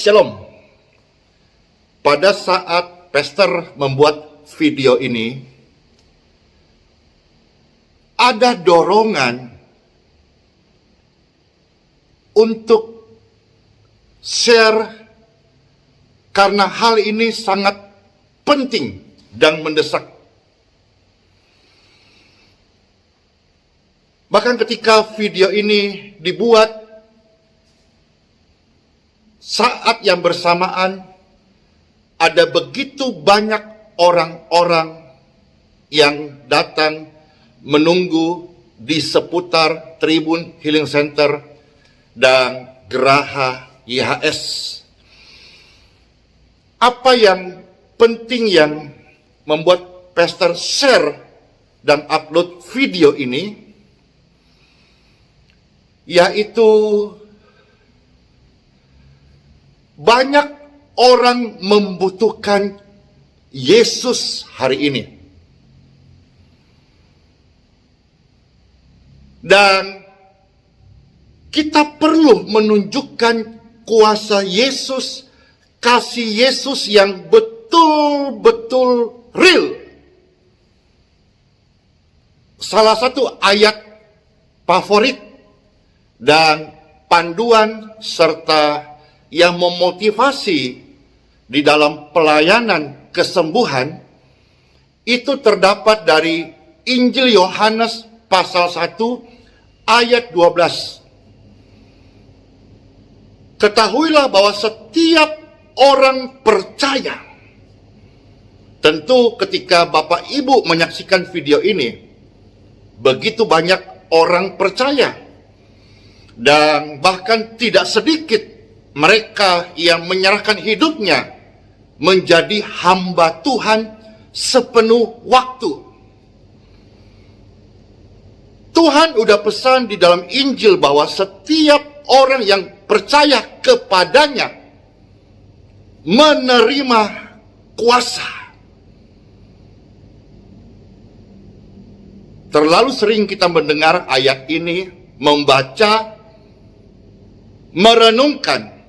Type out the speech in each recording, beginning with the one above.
Shalom. Pada saat Pastor membuat video ini, ada dorongan untuk share karena hal ini sangat penting dan mendesak. Bahkan ketika video ini dibuat, saat yang bersamaan ada begitu banyak orang-orang yang datang menunggu di seputar Tribun Healing Center dan Geraha YHS. Apa yang penting yang membuat Pastor share dan upload video ini, yaitu banyak orang membutuhkan Yesus hari ini. Dan kita perlu menunjukkan kuasa Yesus, kasih Yesus yang betul-betul real. Salah satu ayat favorit dan panduan serta yang memotivasi di dalam pelayanan kesembuhan itu terdapat dari Injil Yohanes pasal 1 ayat 12. Ketahuilah bahwa setiap orang percaya. Tentu ketika Bapak Ibu menyaksikan video ini, begitu banyak orang percaya. Dan bahkan tidak sedikit mereka yang menyerahkan hidupnya menjadi hamba Tuhan sepenuh waktu. Tuhan udah pesan di dalam Injil bahwa setiap orang yang percaya kepadanya menerima kuasa. Terlalu sering kita mendengar ayat ini, membaca, merenungkan.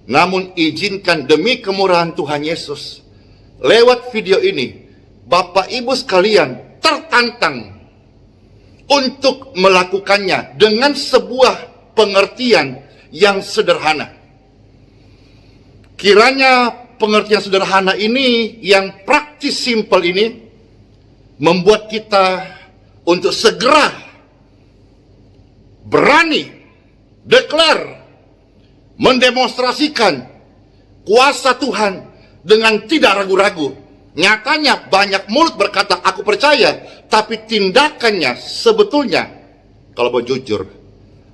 Namun izinkan demi kemurahan Tuhan Yesus, lewat video ini, Bapak Ibu sekalian tertantang untuk melakukannya dengan sebuah pengertian yang sederhana. Kiranya pengertian sederhana ini, yang praktis simpel ini, membuat kita untuk segera berani declare, mendemonstrasikan kuasa Tuhan dengan tidak ragu-ragu. Nyatanya banyak mulut berkata aku percaya, tapi tindakannya sebetulnya, kalau mau jujur,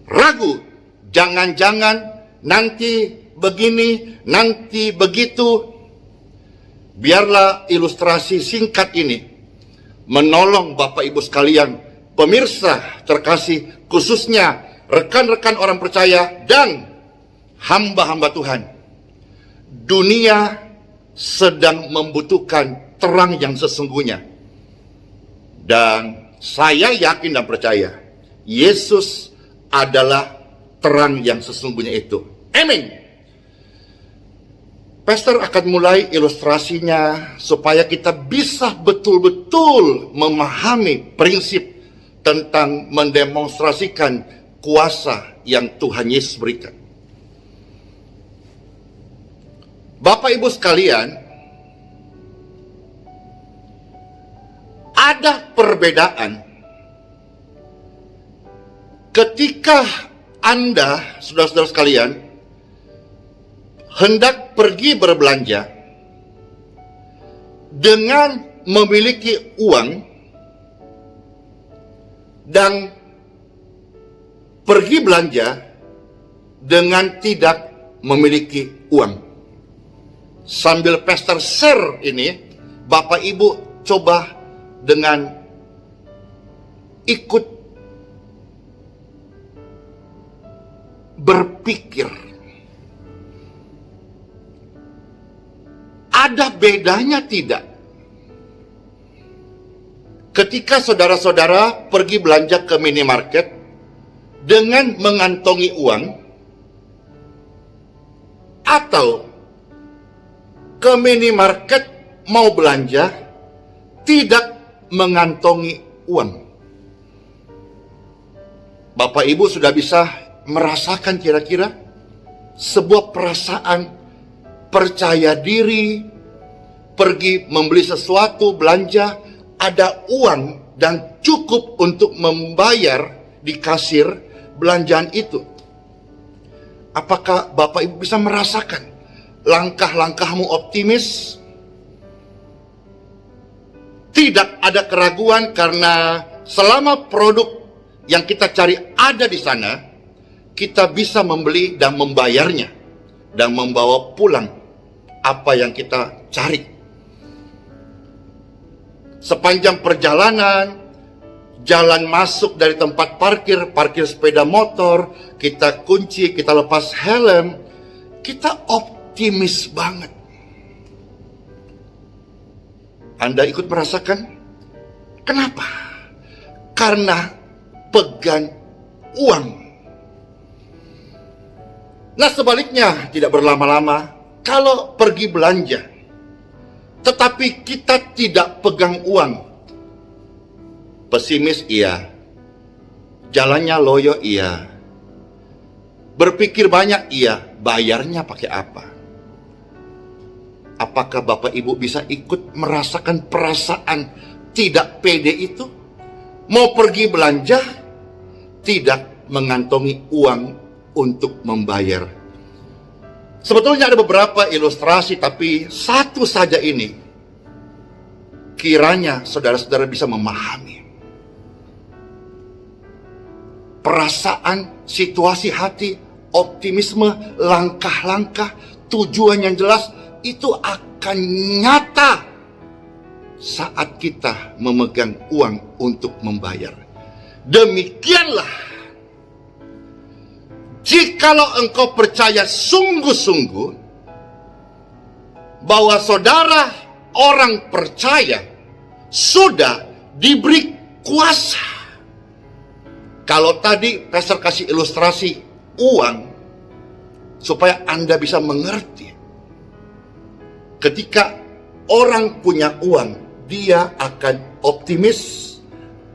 ragu. Jangan-jangan nanti begini, nanti begitu. Biarlah ilustrasi singkat ini menolong Bapak Ibu sekalian, pemirsa terkasih, khususnya rekan-rekan orang percaya dan hamba-hamba Tuhan. Dunia sedang membutuhkan terang yang sesungguhnya. Dan saya yakin dan percaya, Yesus adalah terang yang sesungguhnya itu. Amin. Pastor akan mulai ilustrasinya supaya kita bisa betul-betul memahami prinsip tentang mendemonstrasikan kuasa yang Tuhan Yesus berikan. Bapak Ibu sekalian, ada perbedaan ketika Anda, saudara-saudara sekalian, hendak pergi berbelanja dengan memiliki uang dan pergi belanja dengan tidak memiliki uang. Sambil Pastor share ini, Bapak Ibu coba dengan ikut berpikir. Ada bedanya tidak? Ketika saudara-saudara pergi belanja ke minimarket dengan mengantongi uang, atau ke minimarket mau belanja tidak mengantongi uang. Bapak Ibu sudah bisa merasakan kira-kira sebuah perasaan percaya diri, pergi membeli sesuatu, belanja, ada uang dan cukup untuk membayar di kasir belanjaan itu. Apakah Bapak Ibu bisa merasakan langkah-langkahmu optimis? Tidak ada keraguan karena selama produk yang kita cari ada di sana, kita bisa membeli dan membayarnya dan membawa pulang apa yang kita cari. Sepanjang perjalanan, jalan masuk dari tempat parkir sepeda motor, kita kunci, kita lepas helm, kita optimis banget. Anda ikut merasakan? Kenapa? Karena pegang uang. Nah, sebaliknya tidak berlama-lama, kalau pergi belanja, tetapi kita tidak pegang uang, pesimis iya, jalannya loyo iya, berpikir banyak iya, bayarnya pakai apa? Apakah Bapak Ibu bisa ikut merasakan perasaan tidak pede itu? Mau pergi belanja, tidak mengantongi uang untuk membayar. Sebetulnya ada beberapa ilustrasi, tapi satu saja ini kiranya saudara-saudara bisa memahami perasaan, situasi hati, optimisme, langkah-langkah, tujuan yang jelas itu akan nyata saat kita memegang uang untuk membayar. Demikianlah, jikalau engkau percaya sungguh-sungguh bahwa saudara orang percaya sudah diberi kuasa. Kalau tadi Pastor kasih ilustrasi uang supaya Anda bisa mengerti. Ketika orang punya uang, dia akan optimis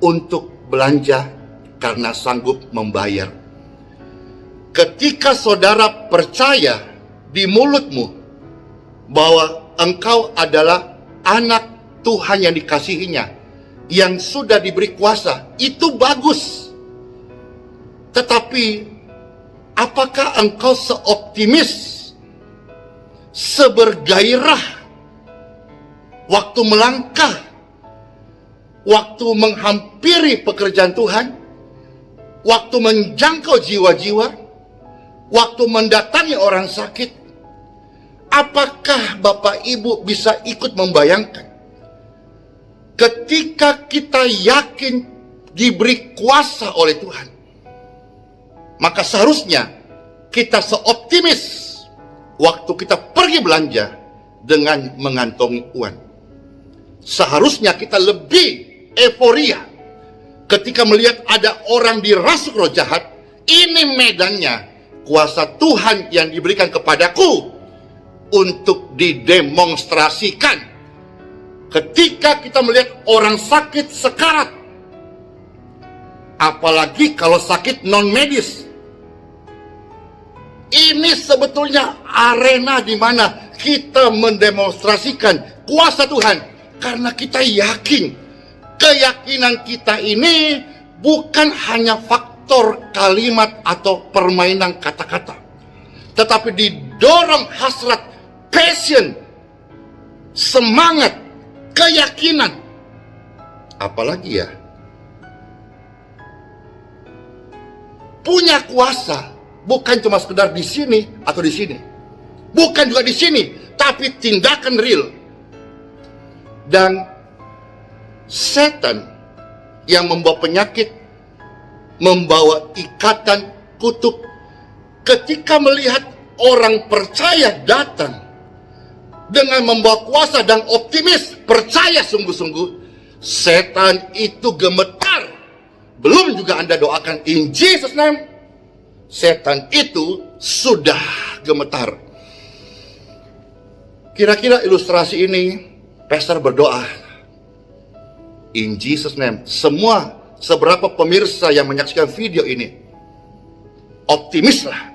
untuk belanja karena sanggup membayar. Ketika saudara percaya di mulutmu bahwa engkau adalah anak Tuhan yang dikasihinya, yang sudah diberi kuasa, itu bagus. Tetapi apakah engkau seoptimis, sebergairah waktu melangkah, waktu menghampiri pekerjaan Tuhan, waktu menjangkau jiwa-jiwa, waktu mendatangi orang sakit? Apakah Bapak Ibu bisa ikut membayangkan ketika kita yakin diberi kuasa oleh Tuhan, maka seharusnya kita seoptimis waktu kita pergi belanja dengan mengantongi uang. Seharusnya kita lebih euforia ketika melihat ada orang dirasuk roh jahat. Ini medannya, kuasa Tuhan yang diberikan kepadaku untuk didemonstrasikan. Ketika kita melihat orang sakit sekarat, apalagi kalau sakit non medis, ini sebetulnya arena di mana kita mendemonstrasikan kuasa Tuhan. Karena kita yakin, keyakinan kita ini bukan hanya faktor kalimat atau permainan kata-kata, tetapi didorong hasrat, passion, semangat, keyakinan. Apalagi ya, punya kuasa. Bukan cuma sekedar di sini atau di sini. Bukan juga di sini, tapi tindakan real. Dan setan yang membawa penyakit, membawa ikatan, kutuk, ketika melihat orang percaya datang dengan membawa kuasa dan optimis, percaya sungguh-sungguh, setan itu gemetar. Belum juga Anda doakan in Jesus name, setan itu sudah gemetar. Kira-kira ilustrasi ini, pastor berdoa, in Jesus name, semua seberapa pemirsa yang menyaksikan video ini, optimislah,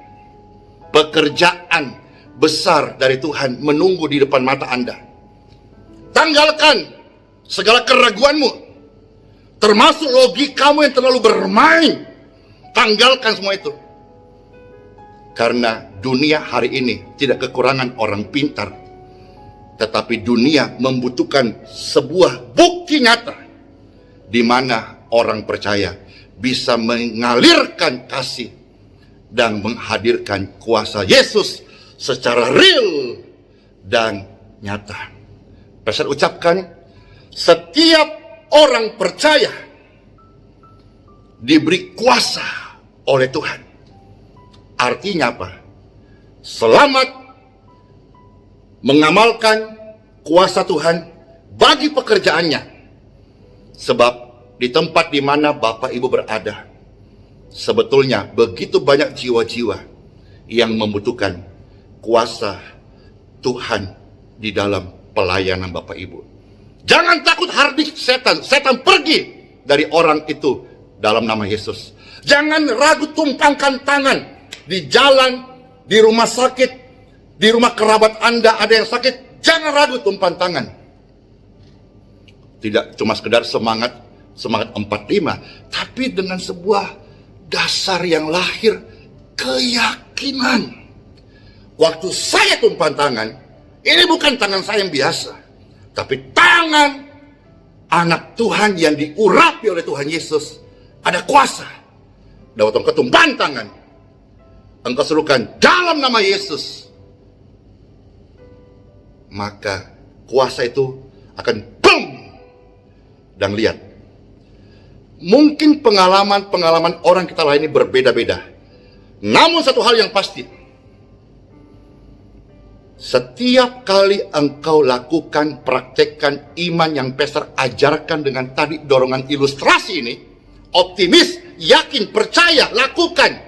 pekerjaan besar dari Tuhan menunggu di depan mata Anda. Tanggalkan segala keraguanmu, termasuk logikamu yang terlalu bermain. Tanggalkan semua itu. Karena dunia hari ini tidak kekurangan orang pintar, tetapi dunia membutuhkan sebuah bukti nyata di mana orang percaya bisa mengalirkan kasih dan menghadirkan kuasa Yesus secara real dan nyata. Pastor ucapkan, setiap orang percaya diberi kuasa oleh Tuhan. Artinya apa? Selamat mengamalkan kuasa Tuhan bagi pekerjaannya. Sebab di tempat di mana Bapak Ibu berada, sebetulnya begitu banyak jiwa-jiwa yang membutuhkan kuasa Tuhan di dalam pelayanan Bapak Ibu. Jangan takut hardik setan. Setan pergi dari orang itu dalam nama Yesus. Jangan ragu, tumpangkan tangan di jalan, di rumah sakit, di rumah kerabat Anda ada yang sakit. Jangan ragu, tumpang tangan. Tidak cuma sekedar semangat 45, tapi dengan sebuah dasar yang lahir, keyakinan. Waktu saya tumpang tangan, ini bukan tangan saya yang biasa, tapi tangan anak Tuhan yang diurapi oleh Tuhan Yesus. Ada kuasa. Dan waktu engkau tumpang tangan, engkau serukan dalam nama Yesus, maka kuasa itu akan boom. Dan lihat, mungkin pengalaman orang kita lain ini berbeda-beda. Namun satu hal yang pasti, setiap kali engkau lakukan, praktekkan iman yang pastor ajarkan dengan tadi dorongan ilustrasi ini, optimis, yakin, percaya, lakukan.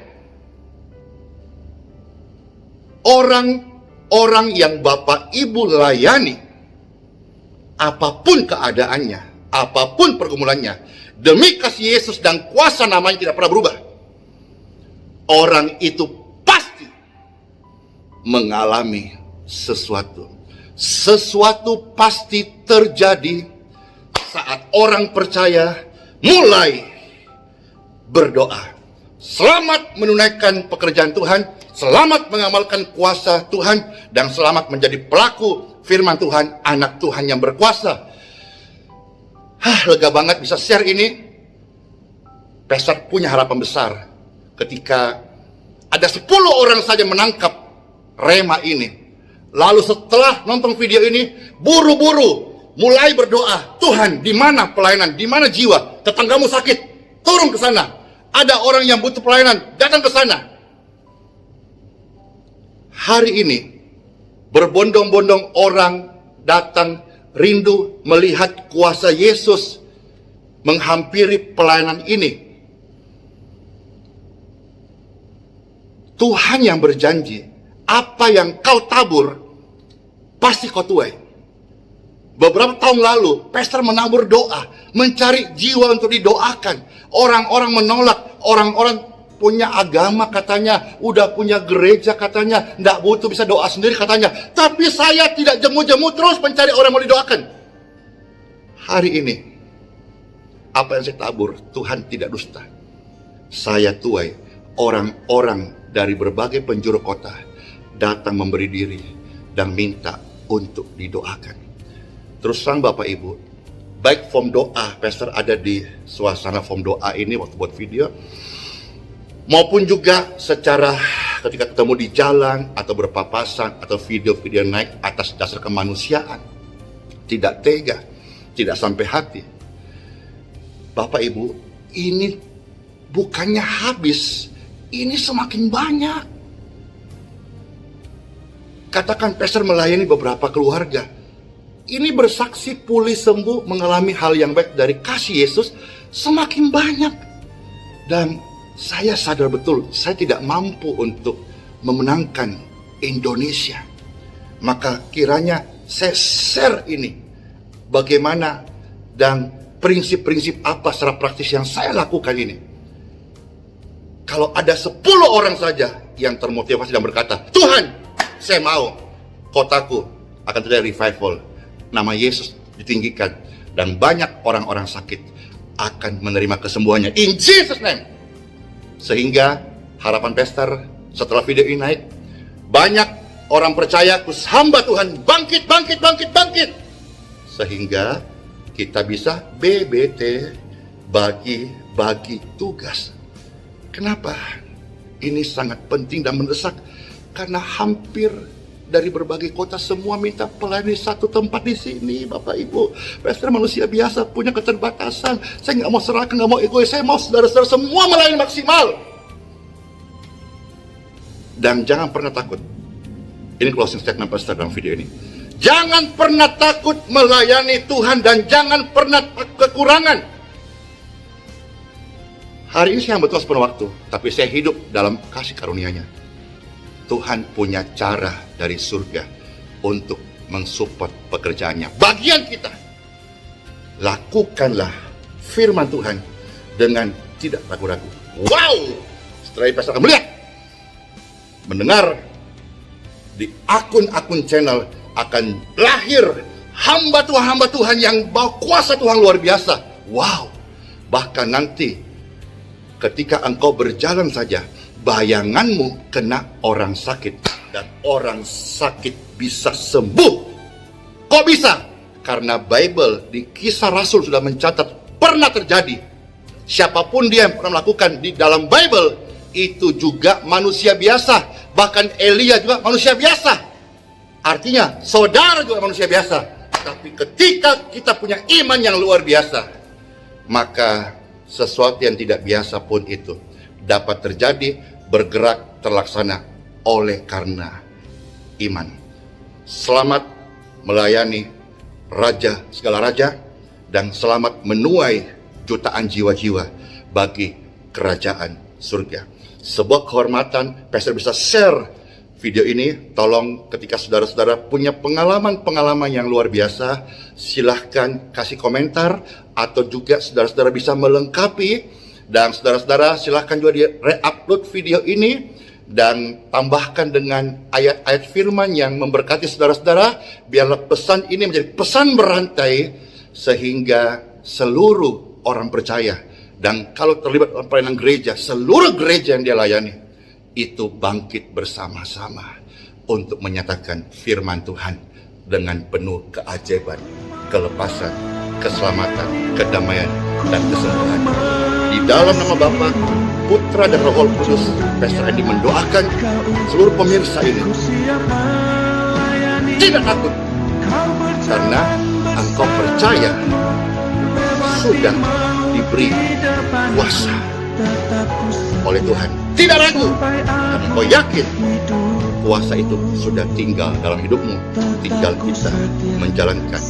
Orang-orang yang Bapak Ibu layani, apapun keadaannya, apapun pergumulannya, demi kasih Yesus dan kuasa namanya tidak pernah berubah, orang itu pasti mengalami sesuatu. Sesuatu pasti terjadi saat orang percaya mulai berdoa. Selamat menunaikan pekerjaan Tuhan, selamat mengamalkan kuasa Tuhan, dan selamat menjadi pelaku firman Tuhan, anak Tuhan yang berkuasa. Lega banget bisa share ini. Pastor punya harapan besar ketika ada 10 orang saja menangkap rema ini. Lalu setelah nonton video ini, buru-buru mulai berdoa, Tuhan, di mana pelayanan, di mana jiwa? Tetanggamu sakit, turun ke sana. Ada orang yang butuh pelayanan, datang ke sana. Hari ini, berbondong-bondong orang datang rindu melihat kuasa Yesus menghampiri pelayanan ini. Tuhan yang berjanji, apa yang kau tabur, pasti kau tuai. Beberapa tahun lalu, pastor menabur doa, mencari jiwa untuk didoakan. Orang-orang menolak, orang-orang punya agama katanya, udah punya gereja katanya, nggak butuh bisa doa sendiri katanya. Tapi saya tidak jemu-jemu terus mencari orang yang mau didoakan. Hari ini, apa yang saya tabur, Tuhan tidak dusta. Saya tuai, orang-orang dari berbagai penjuru kota datang memberi diri dan minta untuk didoakan. Terus terang Bapak Ibu, baik form doa, pastor ada di suasana form doa ini waktu buat video, maupun juga secara ketika ketemu di jalan atau berpapasan atau video-video naik atas dasar kemanusiaan, tidak tega, tidak sampai hati. Bapak Ibu, ini bukannya habis, ini semakin banyak. Katakan pastor melayani beberapa keluarga, ini bersaksi pulih sembuh, mengalami hal yang baik dari kasih Yesus, semakin banyak. Dan saya sadar betul, saya tidak mampu untuk memenangkan Indonesia. Maka kiranya saya share ini, bagaimana dan prinsip-prinsip apa secara praktis yang saya lakukan ini. Kalau ada 10 orang saja yang termotivasi dan berkata, Tuhan, saya mau kotaku akan terjadi revival, nama Yesus ditinggikan, dan banyak orang-orang sakit akan menerima kesembuhannya in Jesus name. Sehingga harapan pastor setelah video ini naik, banyak orang percaya, hamba Tuhan bangkit, sehingga kita bisa BBT, bagi tugas. Kenapa? Ini sangat penting dan mendesak, karena hampir dari berbagai kota semua minta pelayanan satu tempat di sini, Bapak Ibu. Pastor manusia biasa, punya keterbatasan. Saya nggak mau serahkan, nggak mau egois. Saya mau saudara-saudara semua melayani maksimal. Dan jangan pernah takut. Ini closing statement Pastor dalam video ini. Jangan pernah takut melayani Tuhan dan jangan pernah kekurangan. Hari ini saya betul sepenuh waktu, tapi saya hidup dalam kasih karunia-Nya. Tuhan punya cara dari surga untuk mensupport pekerjaannya. Bagian kita, lakukanlah firman Tuhan dengan tidak ragu-ragu. Wow! Setelah itu pastor akan melihat, mendengar di akun-akun channel akan lahir hamba Tuhan yang bawa kuasa Tuhan luar biasa. Wow! Bahkan nanti ketika engkau berjalan saja, bayanganmu kena orang sakit dan orang sakit bisa sembuh. Kok bisa? Karena Bible di Kisah Rasul sudah mencatat pernah terjadi. Siapapun dia yang pernah melakukan di dalam Bible itu juga manusia biasa. Bahkan Elia juga manusia biasa. Artinya saudara juga manusia biasa. Tapi ketika kita punya iman yang luar biasa, maka sesuatu yang tidak biasa pun itu dapat terjadi, bergerak, terlaksana oleh karena iman. Selamat melayani Raja segala raja dan selamat menuai jutaan jiwa-jiwa bagi kerajaan surga. Sebuah kehormatan, pastor bisa share video ini. Tolong ketika saudara-saudara punya pengalaman-pengalaman yang luar biasa, silahkan kasih komentar, atau juga saudara-saudara bisa melengkapi, dan saudara-saudara silahkan juga di re-upload video ini dan tambahkan dengan ayat-ayat firman yang memberkati saudara-saudara. Biarlah pesan ini menjadi pesan berantai sehingga seluruh orang percaya, dan kalau terlibat dalam pelayanan gereja, seluruh gereja yang dia layani itu bangkit bersama-sama untuk menyatakan firman Tuhan dengan penuh keajaiban, kelepasan, keselamatan, kedamaian, dan kesembuhan. Di dalam nama Bapa, Putra, dan Roh Kudus, Pastor Andy mendoakan seluruh pemirsa ini tidak takut, karena engkau percaya sudah diberi kuasa oleh Tuhan. Tidak ragu, karena engkau yakin kuasa itu sudah tinggal dalam hidupmu. Tinggal kita menjalankan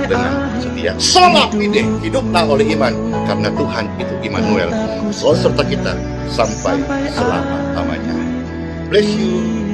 dengan setia. Sola fide, hiduplah oleh iman, karena Tuhan itu Immanuel, selalu serta kita sampai selama-lamanya. Bless you.